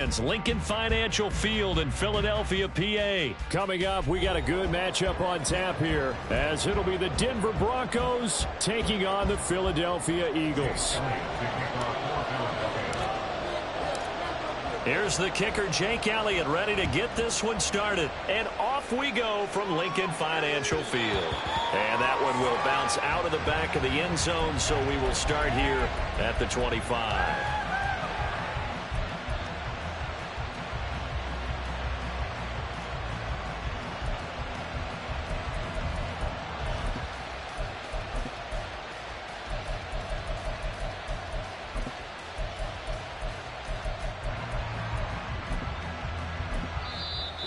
Lincoln Financial Field in Philadelphia, PA. Coming up, we got a good matchup on tap here, as it'll be the Denver Broncos taking on the Philadelphia Eagles. Here's the kicker, Jake Elliott, ready to get this one started. And off we go from Lincoln Financial Field. And that one will bounce out of the back of the end zone, so we will start here at the 25.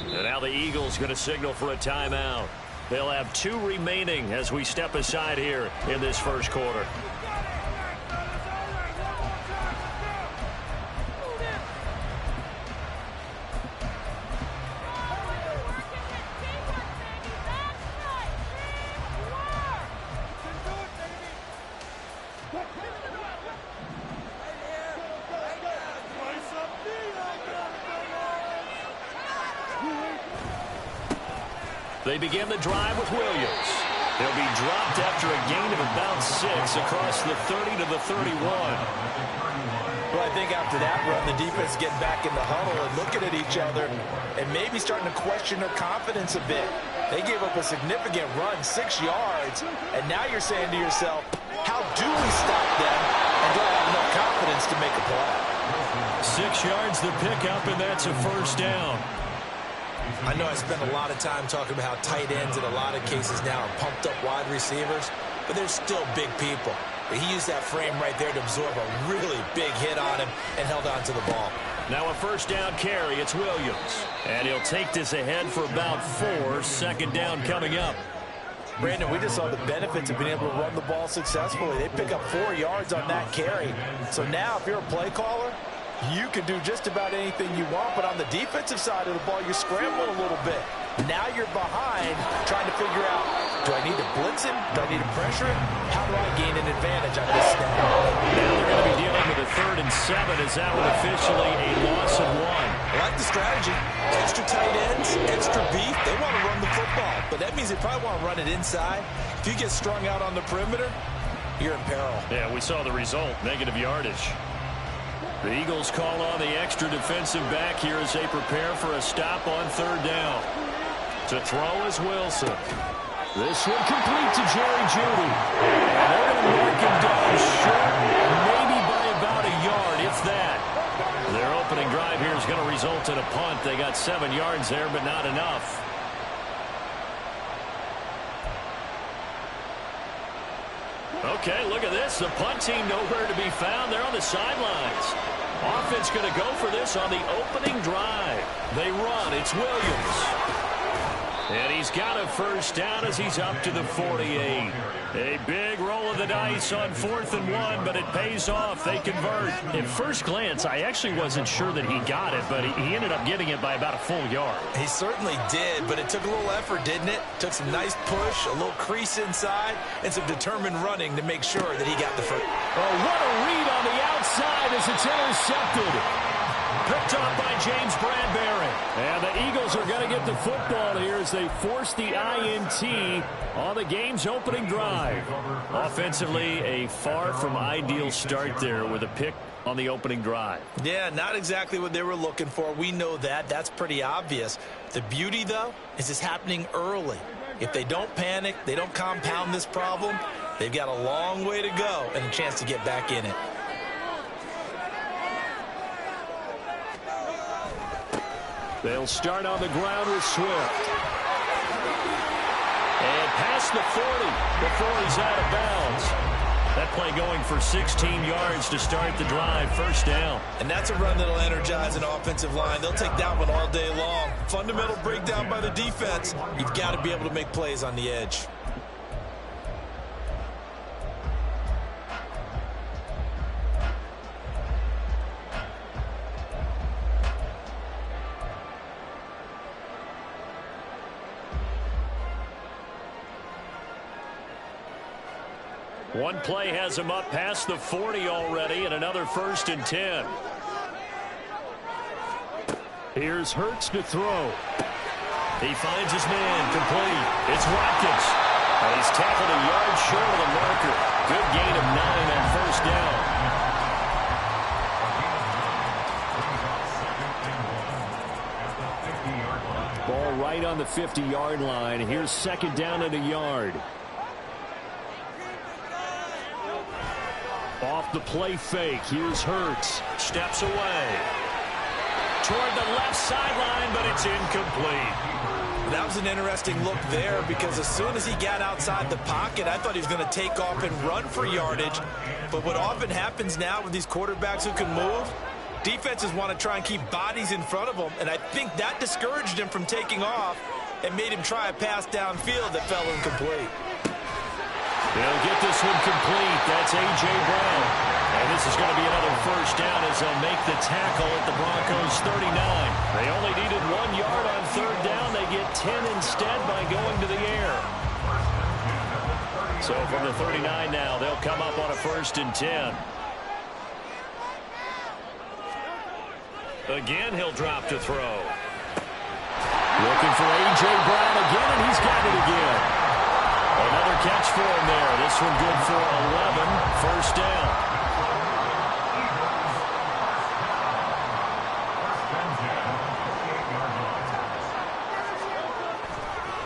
And now the Eagles going to signal for a timeout. They'll have 2 remaining as we step aside here in this first quarter. They begin the drive with Williams. He'll be dropped after a gain of about 6 across the 30 to the 31. Well, I think after that run, the defense getting back in the huddle and looking at each other and maybe starting to question their confidence a bit. They gave up a significant run, 6 yards, and now you're saying to yourself, how do we stop them and don't have enough confidence to make a play? 6 yards the pickup, and that's a first down. I know I spend a lot of time talking about how tight ends in a lot of cases now are pumped up wide receivers, but they're still big people. He used that frame right there to absorb a really big hit on him and held on to the ball. Now a first down carry. It's Williams. And he'll take this ahead for about 4. Second down coming up. Brandon, we just saw the benefits of being able to run the ball successfully. They pick up 4 yards on that carry. So now if you're a play caller, you can do just about anything you want, but on the defensive side of the ball, you're scrambling a little bit. Now you're behind, trying to figure out, do I need to blitz him? Do I need to pressure him? How do I gain an advantage on this snap? Now they're going to be dealing with a 3rd and 7 as that one officially a loss of 1. I like the strategy. Extra tight ends, extra beef. They want to run the football, but that means they probably want to run it inside. If you get strung out on the perimeter, you're in peril. Yeah, we saw the result, negative yardage. The Eagles call on the extra defensive back here as they prepare for a stop on 3rd down. To throw is Wilson. This one complete to Jerry Jeudy. And they're going to mark him down short, maybe by about a yard, if that. Their opening drive here is going to result in a punt. They got 7 yards there, but not enough. Okay, look at this. The punt team nowhere to be found. They're on the sidelines. Offense going to go for this on the opening drive. They run. It's Williams. And he's got a first down as he's up to the 48. A big roll of the dice on 4th and 1, but it pays off. They convert. At first glance, I actually wasn't sure that he got it, but he ended up getting it by about a full yard. He certainly did, but it took a little effort, didn't it? Took some nice push, a little crease inside, and some determined running to make sure that he got the first. Oh, what a read on the outside as it's intercepted. Picked off by James Bradbury. And the Eagles are going to get the football here as they force the INT on the game's opening drive. Offensively, a far from ideal start there with a pick on the opening drive. Yeah, not exactly what they were looking for. We know that. That's pretty obvious. The beauty, though, is it's happening early. If they don't panic, they don't compound this problem, they've got a long way to go and a chance to get back in it. They'll start on the ground with Swift. And past the 40 before he's out of bounds. That play going for 16 yards to start the drive. First down. And that's a run that'll energize an offensive line. They'll take that one all day long. Fundamental breakdown by the defense. You've got to be able to make plays on the edge. One play has him up past the 40 already, and another 1st and 10. Here's Hurts to throw. He finds his man, complete. It's Watkins. And he's tackled a yard short of the marker. Good gain of 9 on first down. Ball right on the 50-yard line. Here's second down and a yard. Off the play fake. Here's Hurts. Steps away. Toward the left sideline, but it's incomplete. That was an interesting look there because as soon as he got outside the pocket, I thought he was going to take off and run for yardage. But what often happens now with these quarterbacks who can move, defenses want to try and keep bodies in front of them, and I think that discouraged him from taking off and made him try a pass downfield that fell incomplete. They'll get this one complete. That's A.J. Brown. And this is going to be another first down as they'll make the tackle at the Broncos' 39. They only needed 1 yard on third down. They get 10 instead by going to the air. So from the 39 now, they'll come up on a 1st and 10. Again, he'll drop to throw. Looking for A.J. Brown again, and he's got it again. Another catch for him there. This one good for 11. First down.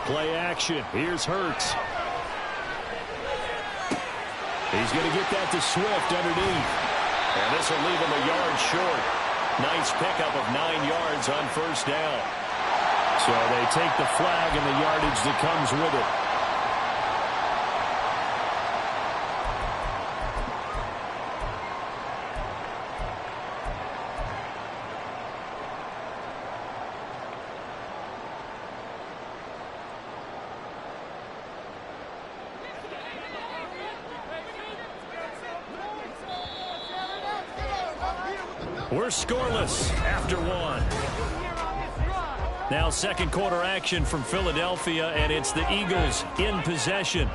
Play action. Here's Hurts. He's going to get that to Swift underneath. And this will leave him a yard short. Nice pickup of 9 yards on first down. So they take the flag and the yardage that comes with it. We're scoreless after 1. Now second quarter action from Philadelphia, and it's the Eagles in possession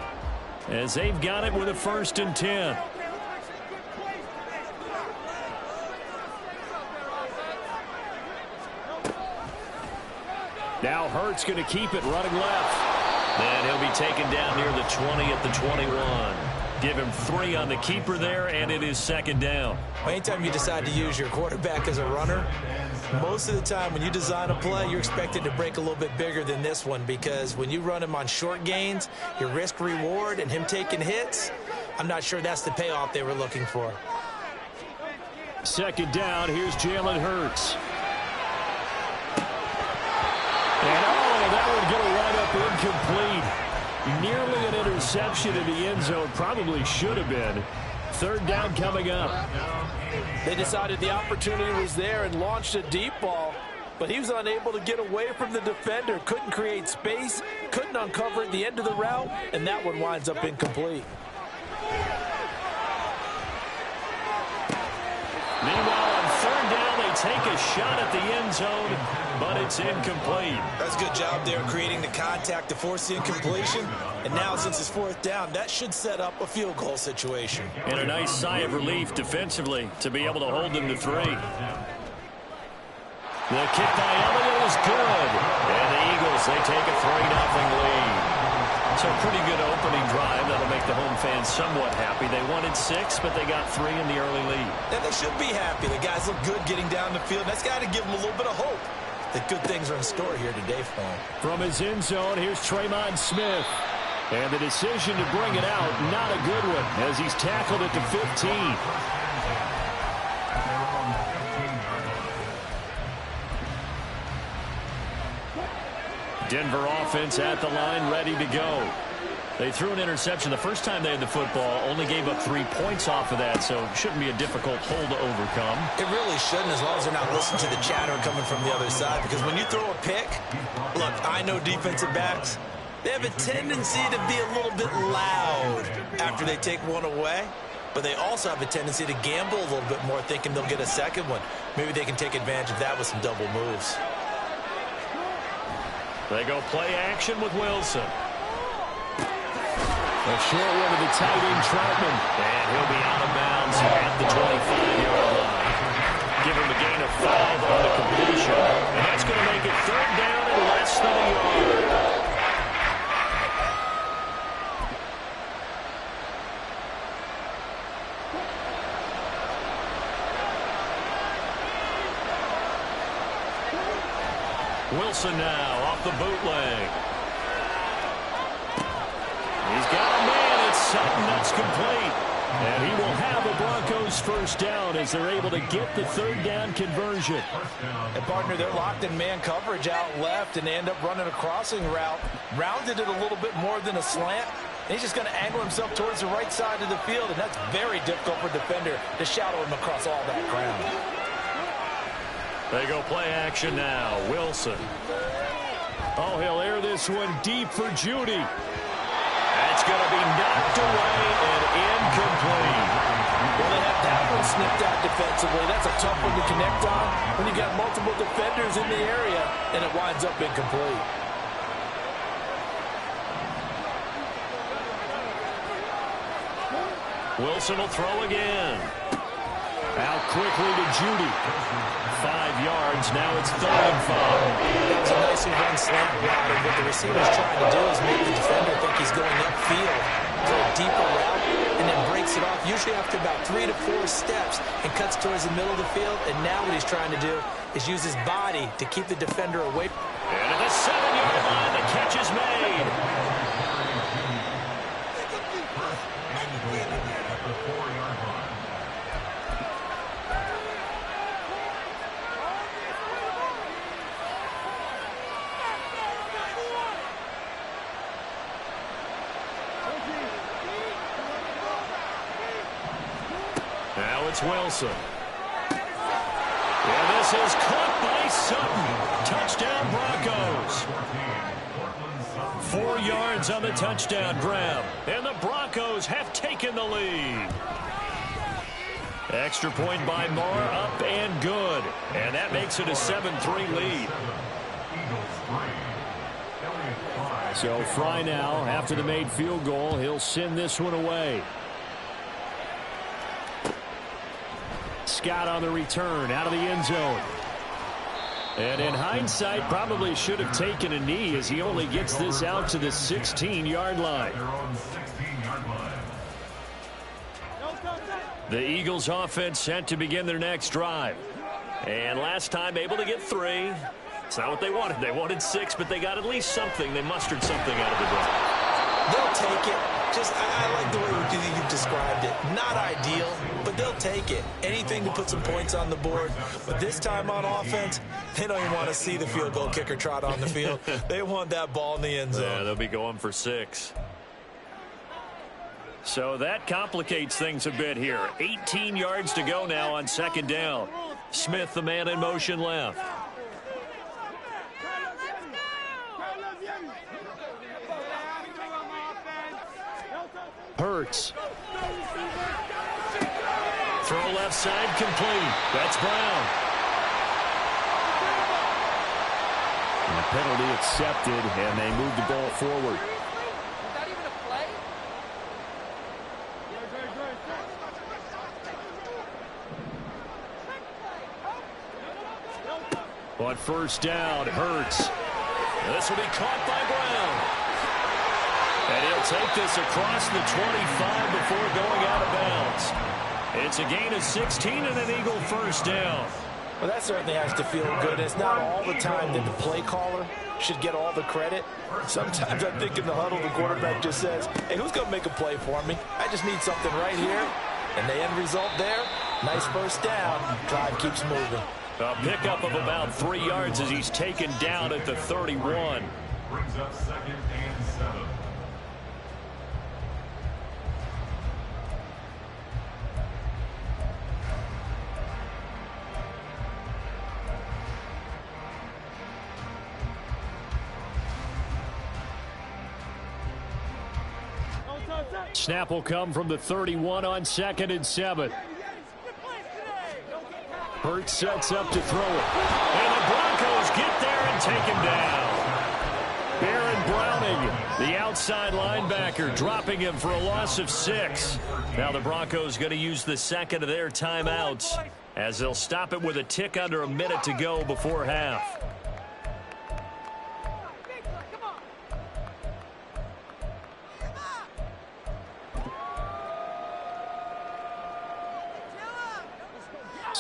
as they've got it with a 1st and 10. Now Hurts going to keep it running left. And he'll be taken down near the 20 at the 21. Give him 3 on the keeper there, and it is second down. Anytime you decide to use your quarterback as a runner, most of the time when you design a play, you're expected to break a little bit bigger than this one because when you run him on short gains, your risk-reward and him taking hits, I'm not sure that's the payoff they were looking for. Second down, here's Jalen Hurts. And that would get a wide-up incomplete. Nearly an interception in the end zone. Probably should have been. Third down coming up. They decided the opportunity was there and launched a deep ball, but he was unable to get away from the defender. Couldn't create space, couldn't uncover the end of the route, and that one winds up incomplete. Meanwhile, on third down, they take a shot at the end zone, but it's incomplete. That's a good job there creating the contact to force the incompletion. And now, since it's 4th down, that should set up a field goal situation. And a nice sigh of relief defensively to be able to hold them to 3. The kick by Elliott is good. And the Eagles, they take a 3-0 lead. So a pretty good opening drive. That'll make the home fans somewhat happy. They wanted 6, but they got 3 in the early lead. And they should be happy. The guys look good getting down the field. That's got to give them a little bit of hope that good things are in store here today for him. From his end zone, here's Tremont Smith. And the decision to bring it out, not a good one, as he's tackled at the 15. Denver offense at the line, ready to go. They threw an interception the first time they had the football, only gave up 3 points off of that, so it shouldn't be a difficult hole to overcome. It really shouldn't, as long as they're not listening to the chatter coming from the other side, because when you throw a pick, look, I know defensive backs, they have a tendency to be a little bit loud after they take one away, but they also have a tendency to gamble a little bit more, thinking they'll get a second one. Maybe they can take advantage of that with some double moves. They go play action with Wilson. A short one to the tight end, Troutman. And he'll be out of bounds at the 25-yard line. Give him a gain of 5 on the completion. And Wilson now off the bootleg. He's got a man. It's Sutton. That's complete. And he will have a Broncos first down as they're able to get the third down conversion. And partner, they're locked in man coverage out left, and they end up running a crossing route. Rounded it a little bit more than a slant. And he's just going to angle himself towards the right side of the field, and that's very difficult for a defender to shadow him across all that ground. They go play action now. Wilson. Oh, he'll air this one deep for Judy. That's going to be knocked away and incomplete. Well, they have that one snipped out defensively. That's a tough one to connect on when you got multiple defenders in the area, and it winds up incomplete. Wilson will throw again. Out quickly to Judy. 5 yards. Now it's 3rd and 5. That was a nicely run slant route, and what the receiver's trying to do is make the defender think he's going upfield for a deeper route, and then breaks it off, usually after about 3 to 4 steps, and cuts towards the middle of the field. And now what he's trying to do is use his body to keep the defender away. And at the 7-yard line, the catch is made. Now it's Wilson. And this is caught by Sutton. Touchdown Broncos. 4 yards on the touchdown grab. And the Broncos have taken the lead. Extra point by Moore, up and good. And that makes it a 7-3 lead. So Fry now, after the made field goal, he'll send this one away. Scott on the return, out of the end zone. And in hindsight, probably should have taken a knee as he only gets this out to the 16-yard line. The Eagles offense set to begin their next drive. And last time able to get 3. It's not what they wanted. They wanted 6, but they got at least something. They mustered something out of the drive. They'll take it. I like the way you've described it. Not ideal, but they'll take it. Anything to put some points on the board. But this time on offense, they don't even want to see the field goal kicker trot on the field. They want that ball in the end zone. Yeah, they'll be going for 6. So that complicates things a bit here. 18 yards to go now on 2nd down. Smith, the man in motion left. Hurts. Throw left side complete. That's Brown. And the penalty accepted, and they move the ball forward. Not even a play? On 1st down, Hurts. This will be caught by Brown. And he'll take this across the 25 before going out of bounds. It's a gain of 16 and an Eagle 1st down. Well, that certainly has to feel good. It's not all the time that the play caller should get all the credit. Sometimes I think in the huddle, the quarterback just says, hey, who's going to make a play for me? I just need something right here. And the end result there, nice 1st down. Drive keeps moving. A pickup of about 3 yards as he's taken down at the 31. Brings up 2nd and 7. Snap will come from the 31 on 2nd and 7. Hurts sets up to throw it. And the Broncos get there and take him down. Baron Browning, the outside linebacker, dropping him for a loss of 6. Now the Broncos going to use the 2nd of their timeouts as they'll stop it with a tick under a minute to go before half.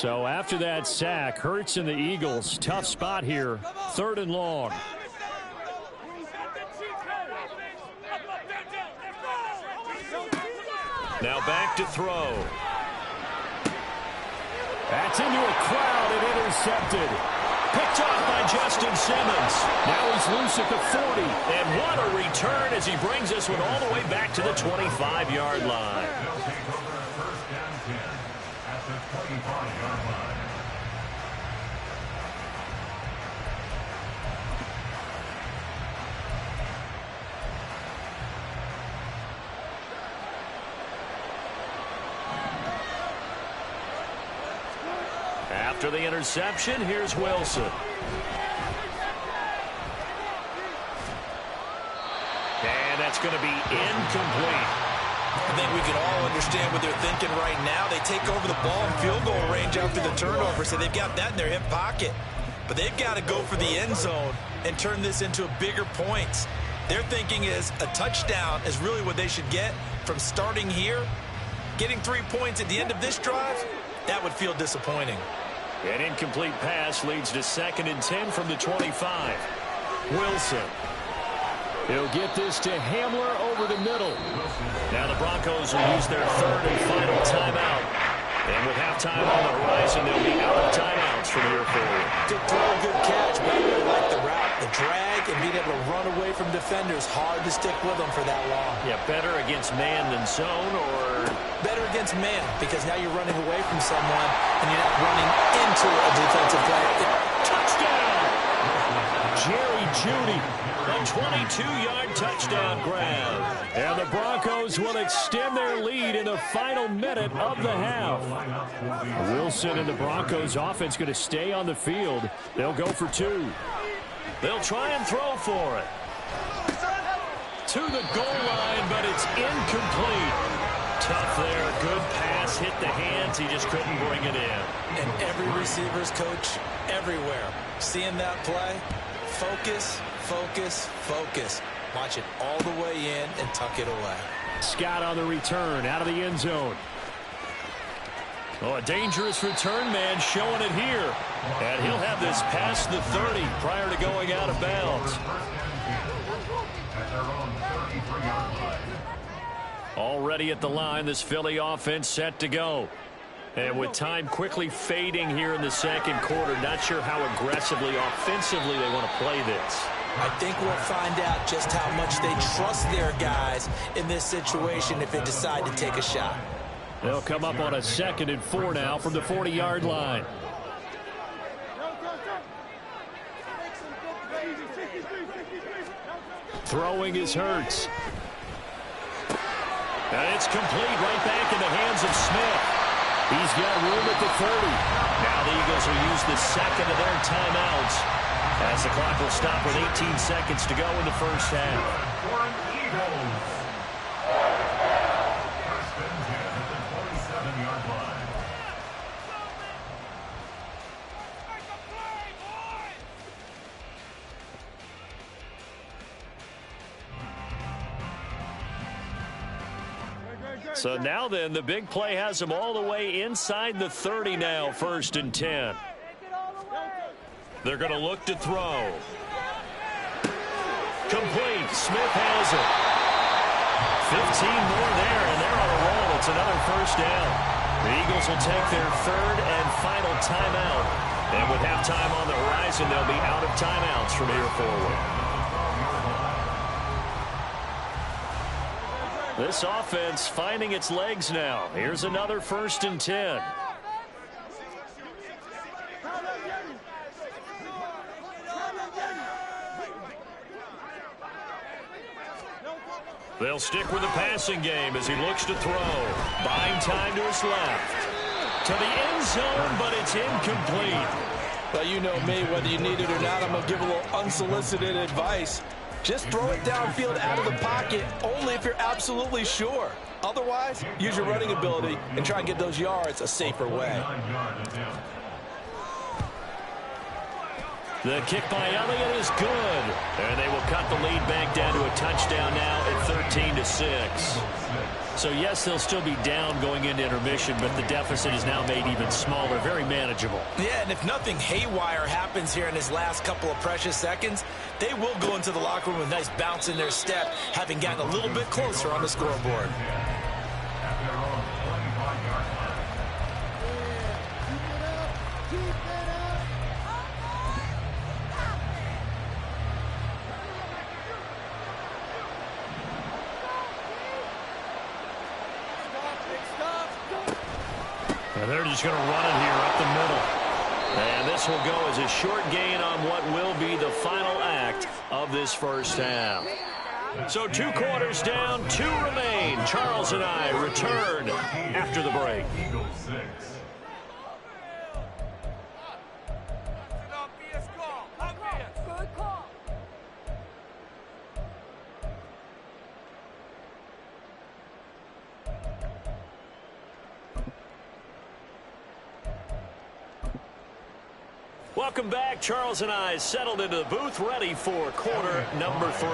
So after that sack, Hurts and the Eagles, tough spot here, 3rd and long. Now back to throw. That's into a crowd and intercepted. Picked off by Justin Simmons. Now he's loose at the 40. And what a return as he brings this one all the way back to the 25-yard line. First down 10 at the 25-yard line. After the interception, here's Wilson. And that's going to be incomplete. I think we can all understand what they're thinking right now. They take over the ball in field goal range after the turnover, so they've got that in their hip pocket. But they've got to go for the end zone and turn this into bigger points. Their thinking is a touchdown is really what they should get from starting here. Getting 3 points at the end of this drive, that would feel disappointing. An incomplete pass leads to 2nd and 10 from the 25. Wilson. He'll get this to Hamler over the middle. Now the Broncos will use their 3rd and final timeout. And with halftime on the horizon, they'll be out of timeouts from here forward. Good throw, good catch, but I really like the route. The drag and being able to run away from defenders, hard to stick with them for that long. Yeah, better against man than zone, or better against man, because now you're running away from someone and you're not running into a defensive player. Touchdown! Jerry Jeudy, a 22-yard touchdown grab. And the Broncos will extend their lead in the final minute of the half. Wilson and the Broncos offense going to stay on the field. They'll go for 2. They'll try and throw for it. To the goal line, but it's incomplete. Tough there. Good pass. Hit the hands. He just couldn't bring it in. And every receiver's coach everywhere. Seeing that play, focus, focus, focus. Watch it all the way in and tuck it away. Scott on the return out of the end zone. Oh, a dangerous return man showing it here. And he'll have this past the 30 prior to going out of bounds. Already at the line, this Philly offense set to go. And with time quickly fading here in the second quarter, not sure how aggressively, offensively they want to play this. I think we'll find out just how much they trust their guys in this situation if they decide to take a shot. They'll come up on a 2nd and 4 now from the 40-yard line. Throwing is Hurts. And it's complete right back in the hands of Smith. He's got room at the 30. Now the Eagles will use the 2nd of their timeouts as the clock will stop with 18 seconds to go in the first half. So now then, the big play has them all the way inside the 30 now, 1st and 10. They're going to look to throw. Complete. Smith has it. 15 more there, and they're on a roll. It's another first down. The Eagles will take their 3rd and final timeout. And with halftime on the horizon, they'll be out of timeouts from here forward. This offense finding its legs now. Here's another 1st and 10. They'll stick with the passing game as he looks to throw. Buying time to his left. To the end zone, but it's incomplete. Well, you know me, whether you need it or not, I'm going to give a little unsolicited advice. Just throw it downfield out of the pocket only if you're absolutely sure. Otherwise, use your running ability and try and get those yards a safer way. The kick by Elliott is good. And they will cut the lead back down to a touchdown now at 13-6. So, yes, they'll still be down going into intermission, but the deficit is now made even smaller, very manageable. Yeah, and if nothing haywire happens here in his last couple of precious seconds, they will go into the locker room with a nice bounce in their step, having gotten a little bit closer on the scoreboard. And they're just going to run it here up the middle. And this will go as a short gain on what will be the final act of this first half. So 2 quarters down, 2 remain. Charles and I return after the break. Eagles 6. Welcome back. Charles and I settled into the booth, ready for quarter number 3.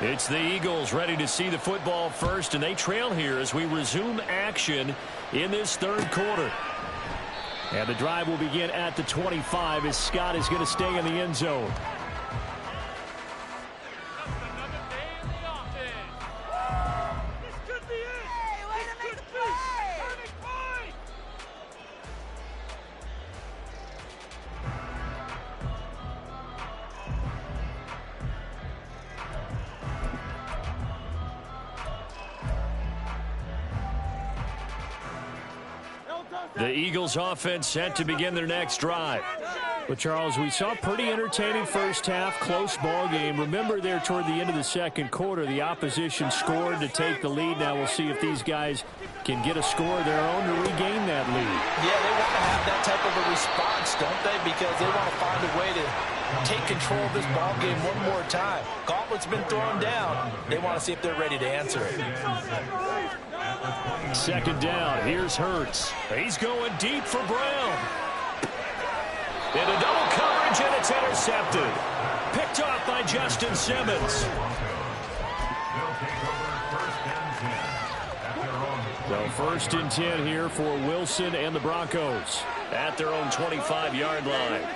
It's the Eagles ready to see the football first, and they trail here as we resume action in this third quarter. And the drive will begin at the 25 as Scott is going to stay in the end zone. The Eagles offense set to begin their next drive. But, Charles, we saw a pretty entertaining first half, close ball game. Remember there toward the end of the second quarter, the opposition scored to take the lead. Now we'll see if these guys can get a score of their own to regain that lead. Yeah, they want to have that type of a response, don't they? Because they want to find a way to take control of this ball game one more time. Gauntlet's been thrown down. They want to see if they're ready to answer it. Second down. Here's Hurts. He's going deep for Brown. Into double coverage, and it's intercepted. Picked off by Justin Simmons. So 1st and 10 here for Wilson and the Broncos at their own 25-yard line.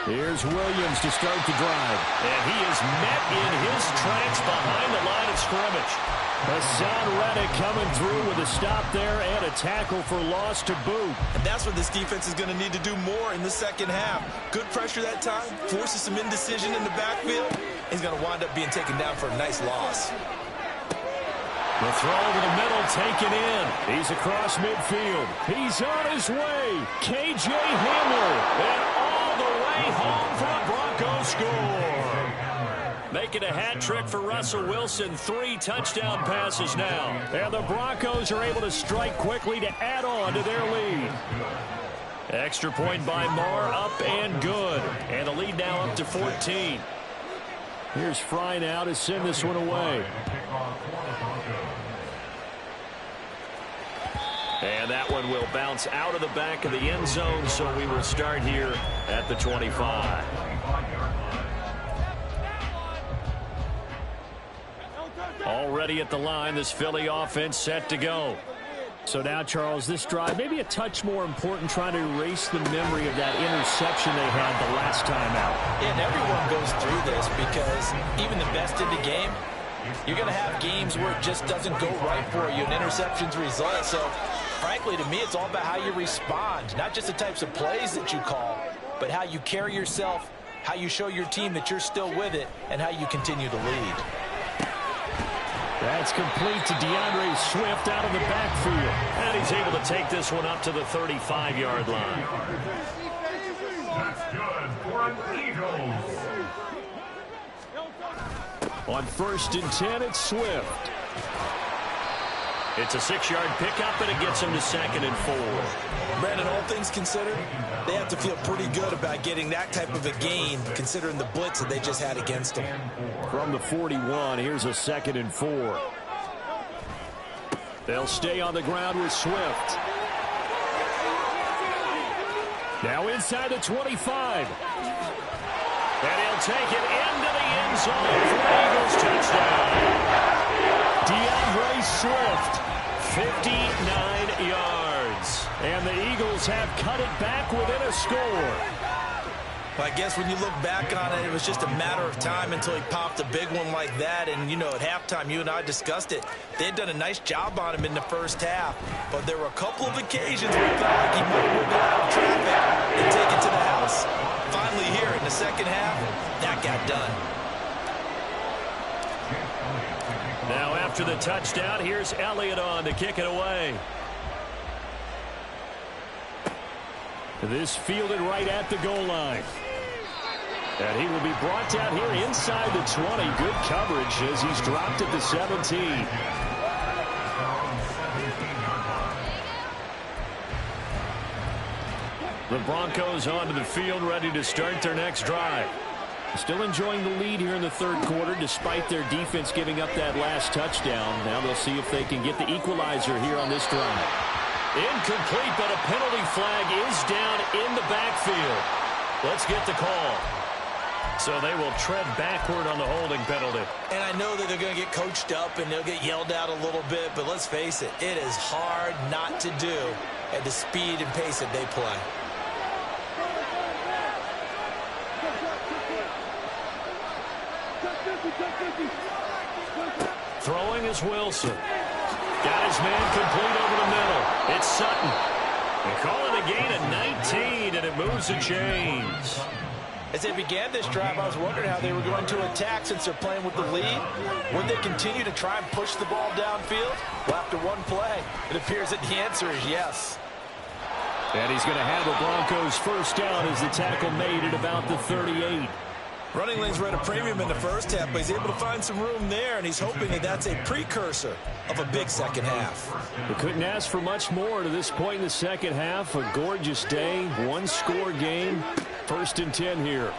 Here's Williams to start the drive. And he is met in his tracks behind the line of scrimmage. Hassan Reddick coming through with a stop there and a tackle for loss to boot. And that's what this defense is going to need to do more in the second half. Good pressure that time, forces some indecision in the backfield. He's going to wind up being taken down for a nice loss. The throw over the middle taken in. He's across midfield. He's on his way. K.J. Hamler. And all the way home for a Broncos score. Making a hat trick for Russell Wilson. 3 touchdown passes now. And the Broncos are able to strike quickly to add on to their lead. Extra point by Marr, up and good. And the lead now up to 14. Here's Fry now to send this one away. And that one will bounce out of the back of the end zone, so we will start here at the 25. Already at the line, this Philly offense set to go. So now, Charles, this drive maybe a touch more important, trying to erase the memory of that interception they had the last time out. And everyone goes through this because even the best in the game, you're going to have games where it just doesn't go right for you, and interceptions result. So, frankly, to me, it's all about how you respond, not just the types of plays that you call, but how you carry yourself, how you show your team that you're still with it, and how you continue to lead. That's complete to DeAndre Swift out of the backfield. And he's able to take this one up to the 35-yard line. That's good for an Eagles. On 1st and 10, it's Swift. It's a 6-yard pickup, and it gets him to 2nd and 4. Brandon, all things considered, they have to feel pretty good about getting that type of a gain, considering the blitz that they just had against them. From the 41, here's a 2nd and 4. They'll stay on the ground with Swift. Now inside the 25. And he'll take it into the end zone for an Eagles touchdown. DeAndre Swift, 59 yards. And the Eagles have cut it back within a score. Well, I guess when you look back on it, it was just a matter of time until he popped a big one like that. And, you know, at halftime, you and I discussed it. They had done a nice job on him in the first half. But there were a couple of occasions where it felt like he might wiggle out of traffic and take it to the house. Finally here in the second half, that got done. Now after the touchdown, here's Elliott on to kick it away. This fielded right at the goal line. And he will be brought down here inside the 20. Good coverage as he's dropped at the 17. The Broncos onto the field, ready to start their next drive. Still enjoying the lead here in the third quarter, despite their defense giving up that last touchdown. Now they'll see if they can get the equalizer here on this drive. Incomplete, but a penalty flag is down in the backfield. Let's get the call. So they will tread backward on the holding penalty. And I know that they're going to get coached up and they'll get yelled at a little bit, but let's face it, it is hard not to do at the speed and pace that they play. Throwing is Wilson. Got his man complete over the middle. It's Sutton. They call it a gain of 19, and it moves the chains. As they began this drive, I was wondering how they were going to attack since they're playing with the lead. Would they continue to try and push the ball downfield? Well, after one play, it appears that the answer is yes. And he's going to have the Broncos first down as the tackle made at about the 38. Running lanes were at a premium in the first half, but he's able to find some room there, and he's hoping that that's a precursor of a big second half. We couldn't ask for much more to this point in the second half. A gorgeous day, one-score game, 1st and 10 here.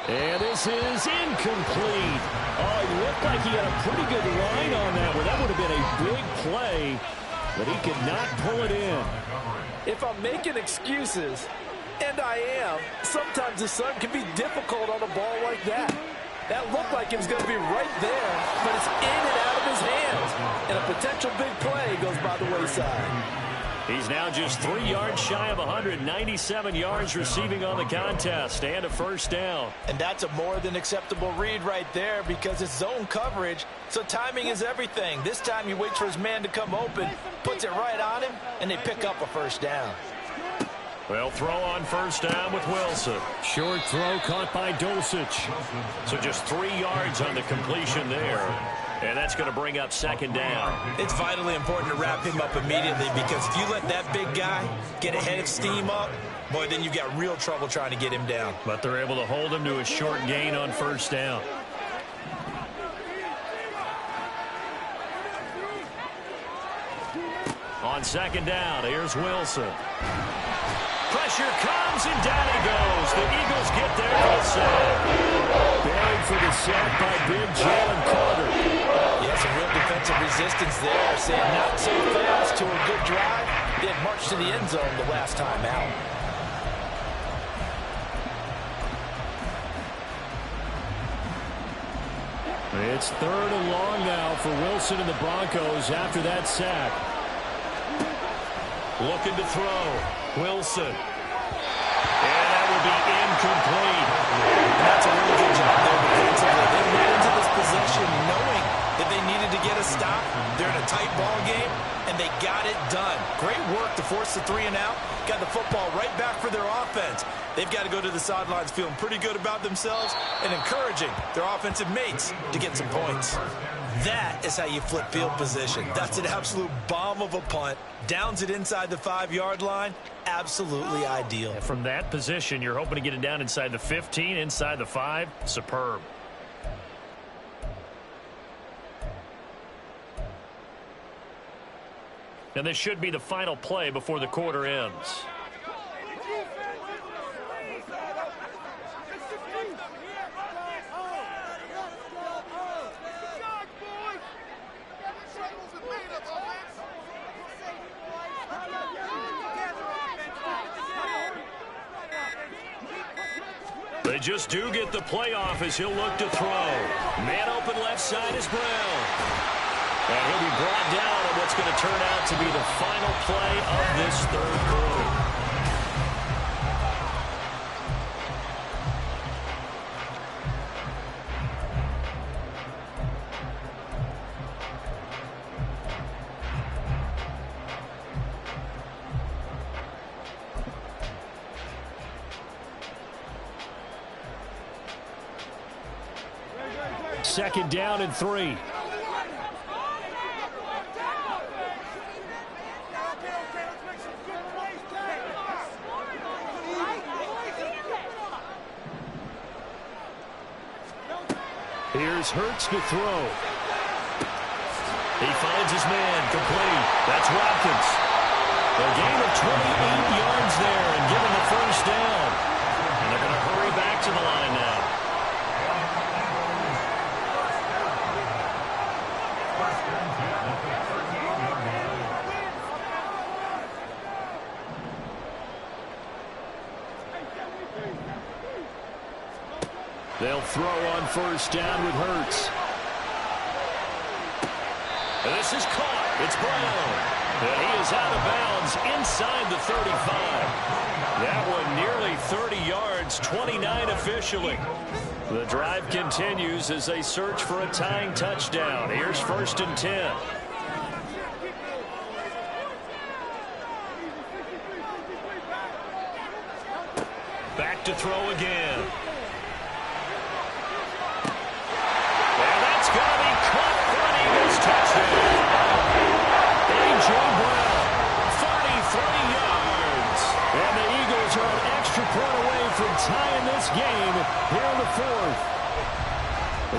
And this is incomplete. Oh, it looked like he had a pretty good line on that one. That would have been a big play, but he could not pull it in. If I'm making excuses, and I am, sometimes the sun can be difficult on a ball like that. That looked like it was going to be right there, but it's in and out of his hands. And a potential big play goes by the wayside. He's now just 3 yards shy of 197 yards receiving on the contest and a first down. And that's a more than acceptable read right there because it's zone coverage, so timing is everything. This time he waits for his man to come open, puts it right on him, and they pick up a first down. Well, throw on first down with Wilson. Short throw caught by Dulcich. So just 3 yards on the completion there. And that's going to bring up second down. It's vitally important to wrap him up immediately because if you let that big guy get a head of steam up, boy, then you've got real trouble trying to get him down. But they're able to hold him to a short gain on first down. On second down, here's Wilson. Pressure comes, and down he goes. The Eagles get there for the sack. Buried for the sack by big Jalen Carter. Yeah, some real defensive resistance there. Saying not so fast to a good drive. They had marched to the end zone the last time out. It's 3rd and long now for Wilson and the Broncos after that sack. Looking to throw. Wilson. And that will be incomplete. And that's a really good job there defensively. They went into this possession knowing that they needed to get a stop. They're in a tight ball game, and they got it done. Great work to force the 3 and out. Got the football right back for their offense. They've got to go to the sidelines feeling pretty good about themselves and encouraging their offensive mates to get some points. That is how you flip field position. That's an absolute bomb of a punt. Downs it inside the 5-yard line. Absolutely ideal. From that position, you're hoping to get it down inside the 15, inside the 5. Superb. And this should be the final play before the quarter ends. They just do get the playoff as he'll look to throw. Man open left side is Brown. And he'll be brought down on what's going to turn out to be the final play of this third quarter. Second down and 3. Here's Hurts to throw. He finds his man, complete. That's Watkins. A gain of 28 yards there and given the first down. And they're going to hurry back to the line now. They'll throw on first down with Hurts. And this is caught. It's Brown. And he is out of bounds inside the 35. That one nearly 30 yards, 29 officially. The drive continues as they search for a tying touchdown. Here's first and 10. Back to throw again. Touchdown. A.J. Brown, 33 yards. And the Eagles are an extra point away from tying this game here in the fourth.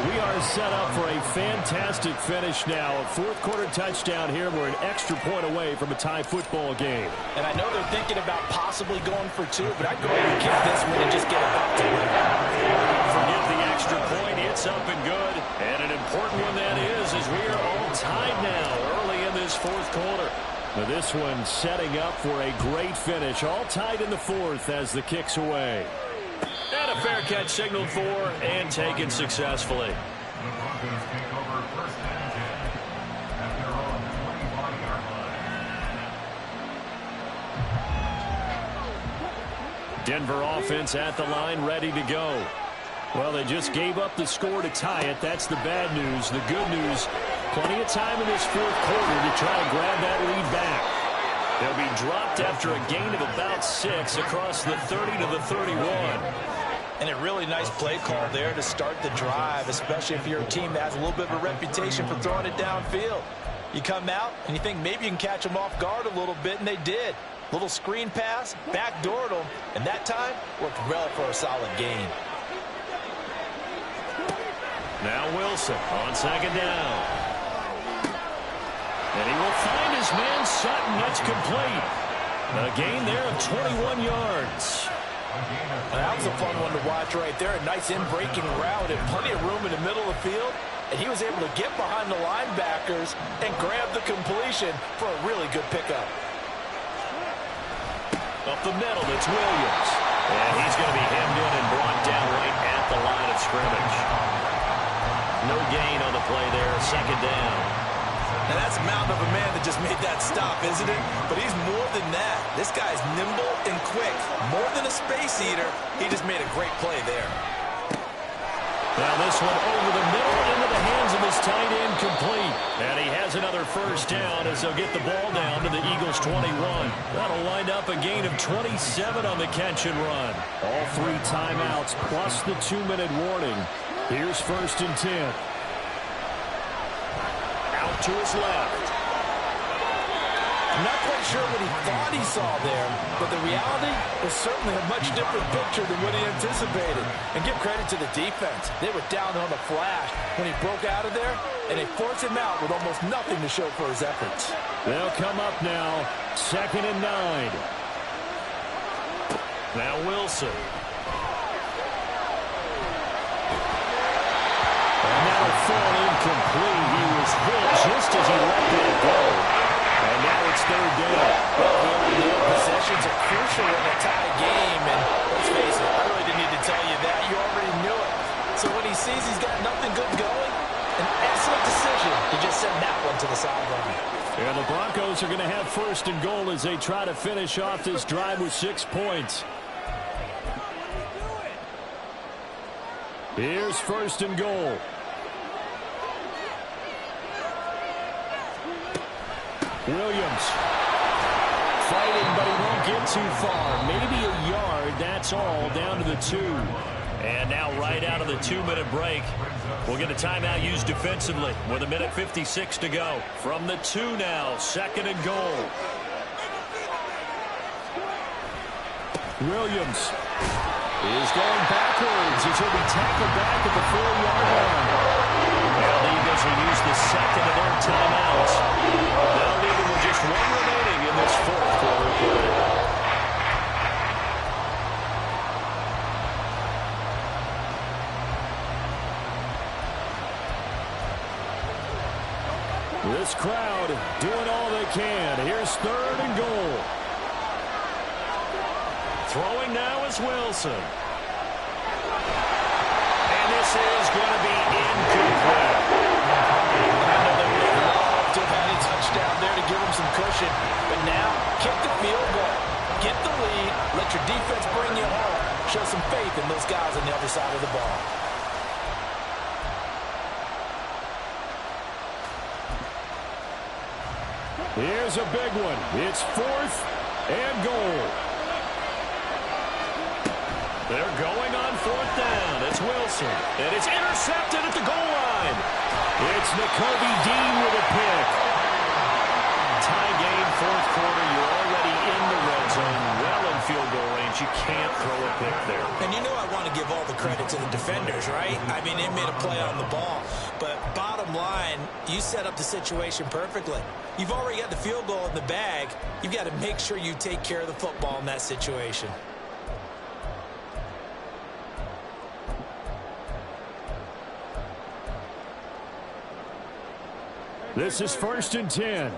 We are set up for a fantastic finish now. A fourth-quarter touchdown here. We're an extra point away from a tie football game. And I know they're thinking about possibly going for 2, but I'd go ahead and kick this one and just get it back to win. Forget the extra point. It's up and good. And an important one that is, as we are all tied now early in this fourth quarter. Now this one setting up for a great finish. All tied in the fourth as the kick's away. And a fair catch signaled for and taken successfully. The Broncos take over first and 10 at their own 25-yard line. Denver offense at the line, ready to go. Well, they just gave up the score to tie it. That's the bad news. The good news, plenty of time in this fourth quarter to try and grab that lead back. They'll be dropped after a gain of about 6 across the 30 to the 31. And a really nice play call there to start the drive, especially if you're a team that has a little bit of a reputation for throwing it downfield. You come out and you think maybe you can catch them off guard a little bit, and they did. Little screen pass, backdoored them, and that time worked well for a solid gain. Now Wilson on second down. And he will find his man Sutton. That's complete. A gain there of 21 yards. That was a fun one to watch right there. A nice in-breaking route and plenty of room in the middle of the field. And he was able to get behind the linebackers and grab the completion for a really good pickup. Up the middle, it's Williams. And he's going to be hemmed in and brought down right at the line of scrimmage. No gain on the play there, second down. And that's a mountain of a man that just made that stop, isn't it? But he's more than that. This guy's nimble and quick. More than a space eater, he just made a great play there. Now this one over the middle into the hands of his tight end, complete. And he has another first down as they'll get the ball down to the Eagles' 21. That'll wind up a gain of 27 on the catch and run. All 3 timeouts plus the 2-minute warning. Here's first and 10. Out to his left. I'm not quite sure what he thought he saw there, but the reality was certainly a much different picture than what he anticipated. And give credit to the defense. They were down on the flash when he broke out of there, and they forced him out with almost nothing to show for his efforts. They'll come up now, second and 9. Now Wilson. And that'll fall incomplete. He was hit just as he let that go. And now it's third down. Well, possessions are crucial in a tie game, and let's face it, I really didn't need to tell you that. You he sees he's got nothing good going, an excellent decision to just send that one to the sideline. And the Broncos are going to have first and goal as they try to finish off this drive with 6 points. Here's first and goal. Williams fighting, but he won't get too far. Maybe a yard, that's all, down to the 2. And now right out of the 2-minute break, we'll get a timeout used defensively with 1:56 to go. From the 2 now, second and goal. Williams is going backwards as he'll be tackled back at the 4-yard line. Now the Eagles will use the second of their timeouts. They'll leave it with just 1 remaining in this fourth quarter play. This crowd doing all they can. Here's third and goal. Throwing now is Wilson. And this is going to be incomplete. I know they would love to have had a touchdown there to give them some cushion. But now, kick the field goal. Get the lead. Let your defense bring you home. Show some faith in those guys on the other side of the ball. Here's a big one. It's fourth and goal. They're going on fourth down. It's Wilson. And it's intercepted at the goal line. It's Nakobe Dean with a pick. Tie game, fourth quarter. You're already in the red zone, well in field goal range. You can't throw a pick there. And you know I want to give all the credit to the defenders, right? I mean, they made a play on the ball. But bottom line, you set up the situation perfectly. You've already got the field goal in the bag. You've got to make sure you take care of the football in that situation. This is first and 10.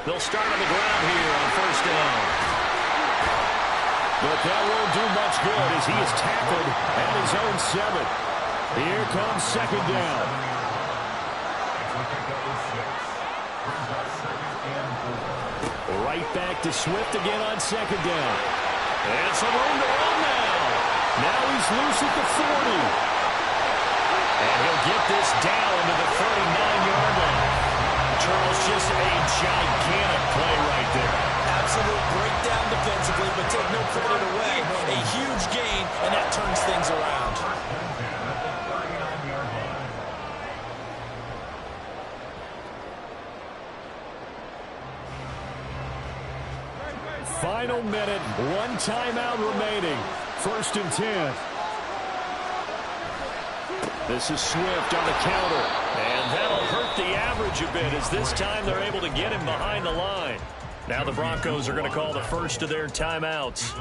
They'll start on the ground here on first down. But that won't do much good as he is tackled at his own 7. Here comes second down. Right back to Swift again on second down. And some room to run now. Now he's loose at the 40. And he'll get this down to the 39-yard line. Charles, just a gigantic play right there. Absolute breakdown defensively, but take no credit away. A huge gain, and that turns things around. Final minute, 1 timeout remaining. First and 10. This is Swift on the counter. And that'll hurt the average a bit as this time they're able to get him behind the line. Now the Broncos are going to call the first of their timeouts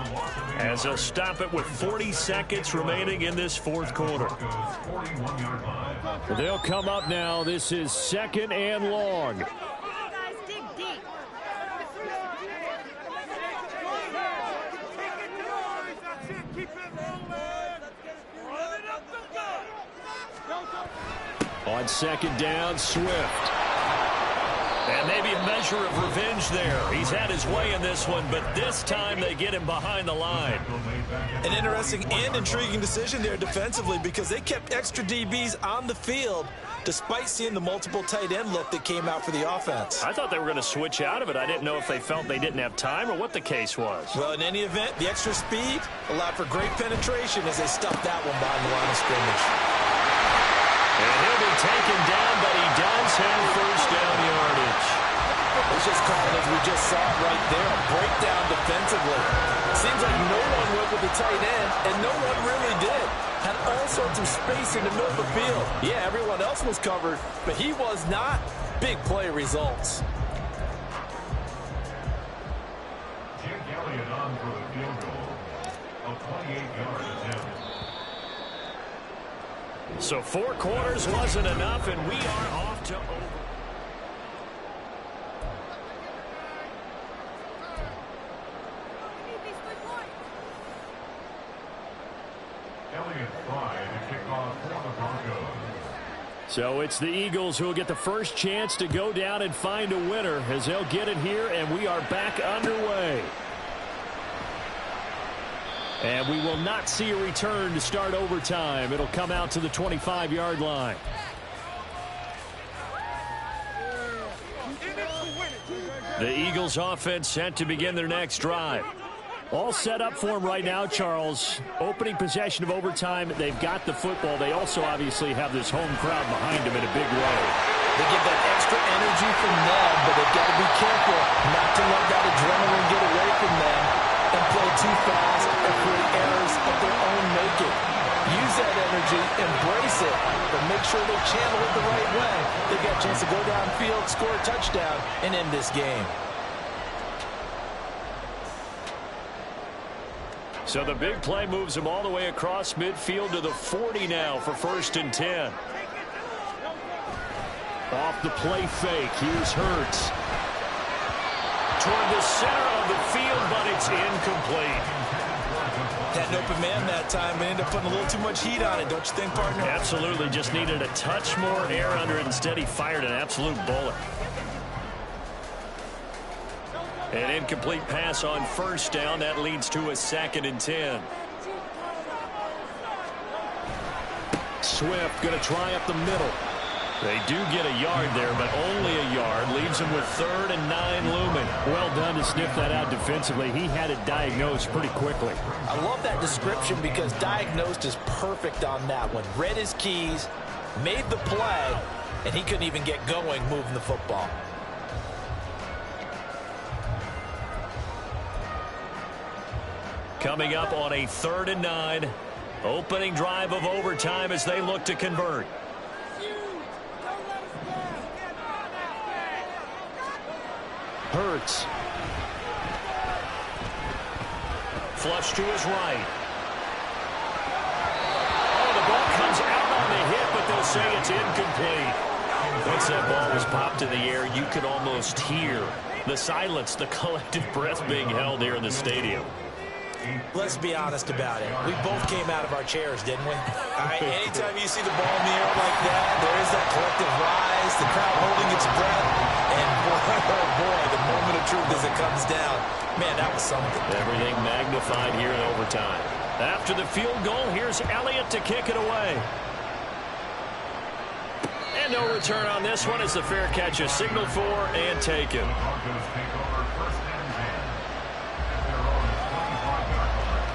as they'll stop it with 40 seconds remaining in this fourth quarter. They'll come up now. This is second and long. On second down, Swift. And maybe a measure of revenge there. He's had his way in this one, but this time they get him behind the line. An interesting and intriguing decision there defensively because they kept extra DBs on the field despite seeing the multiple tight end look that came out for the offense. I thought they were going to switch out of it. I didn't know if they felt they didn't have time or what the case was. Well, in any event, the extra speed allowed for great penetration as they stuffed that one behind the line of scrimmage. And he'll be taken down, but he does have first down yardage. Let's just call it as we just saw it right there, a breakdown defensively. Seems like no one went with the tight end, and no one really did. Had all sorts of space in the middle of the field. Yeah, everyone else was covered, but he was not. Big play results. Jake Elliott on for the field goal of 28-yard attempt. So 4 quarters wasn't enough, and we are off to over. try to kick off for the Broncos. So it's the Eagles who will get the first chance to go down and find a winner as they'll get it here, and we are back underway. And we will not see a return to start overtime. It'll come out to the 25-yard line. The Eagles offense set to begin their next drive. All set up for them right now, Charles. Opening possession of overtime. They've got the football. They also obviously have this home crowd behind them in a big way. They get that extra energy from them, but they've got to be careful not to let that adrenaline get away from them and play too fast or create errors of their own making. Use that energy, embrace it, but make sure they channel it the right way. They've got a chance to go downfield, score a touchdown, and end this game. So the big play moves them all the way across midfield to the 40 now for 1st and 10. Off the play fake, here's Hurts. Toward the center of the field, but it's incomplete. Had an open man that time, but ended up putting a little too much heat on it, don't you think, partner? Absolutely, just needed a touch more air under it. Instead, he fired an absolute bullet. An incomplete pass on 1st down. That leads to a 2nd and 10. Swift going to try up the middle. They do get a yard there, but only a yard. Leaves them with 3rd and 9 looming. Well done to sniff that out defensively. He had it diagnosed pretty quickly. I love that description because diagnosed is perfect on that one. Read his keys, made the play, and he couldn't even get going moving the football. Coming up on a 3rd and 9. Opening drive of overtime as they look to convert. Hurts. Flush to his right. Oh, the ball comes out on the hit, but they'll say it's incomplete. Once that ball was popped in the air, you could almost hear the silence, the collective breath being held here in the stadium. Let's be honest about it. We both came out of our chairs, didn't we? All right, anytime you see the ball in the air like that, there is that collective rise, the crowd holding its breath, and boy, oh boy, the moment of truth as it comes down. Man, that was something. Everything magnified here in overtime. After the field goal, here's Elliott to kick it away. And no return on this one as the fair catch is signaled for and taken. Broncos take over 1st and 10. At their own 25-yard line.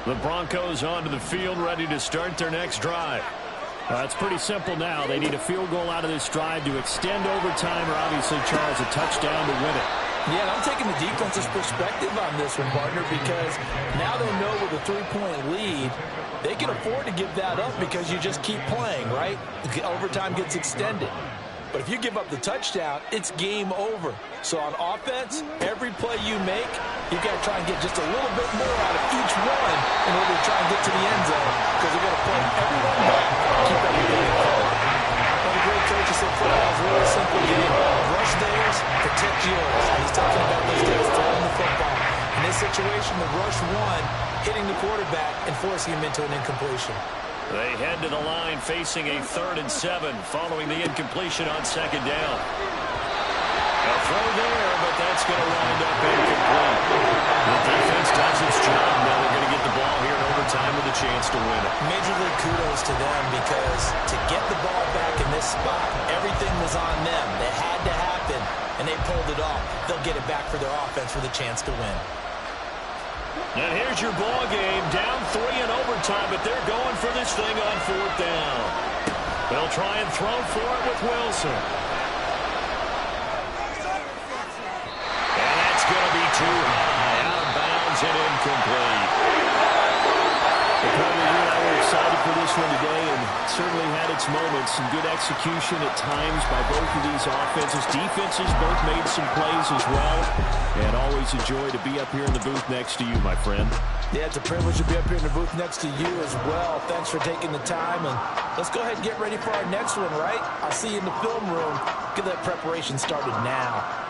The Broncos onto the field, ready to start their next drive. It's pretty simple now. They need a field goal out of this drive to extend overtime or obviously, Charles, a touchdown to win it. Yeah, and I'm taking the defense's perspective on this one, partner, because now they know with a 3-point lead, they can afford to give that up because you just keep playing, right? Overtime gets extended. But if you give up the touchdown, it's game over. So on offense, every play you make, you've got to try and get just a little bit more out of each one in order to try and get to the end zone because they're going to play everyone back, keep everything in play. One of the great coaches said football is a really simple game. Rush theirs, protect yours. And he's talking about those guys throwing the football. In this situation, the rush one, hitting the quarterback and forcing him into an incompletion. They head to the line facing a 3rd and 7 following the incompletion on 2nd down. A throw there, but that's going to wind up incomplete. The defense does its job. Now they're going to get the ball here in overtime with a chance to win it. Major league kudos to them because to get the ball back in this spot, everything was on them. It had to happen, and they pulled it off. They'll get it back for their offense with a chance to win. And here's your ball game, down 3 in overtime, but they're going for this thing on 4th down. They'll try and throw for it with Wilson. And that's going to be too high, out of bounds and incomplete. The point of you and I were excited for this one today and certainly had its moments. Some good execution at times by both of these offenses. Defenses both made some plays as well. And always a joy to be up here in the booth next to you, my friend. Yeah, it's a privilege to be up here in the booth next to you as well. Thanks for taking the time, and let's go ahead and get ready for our next one, right? I'll see you in the film room. Get that preparation started now.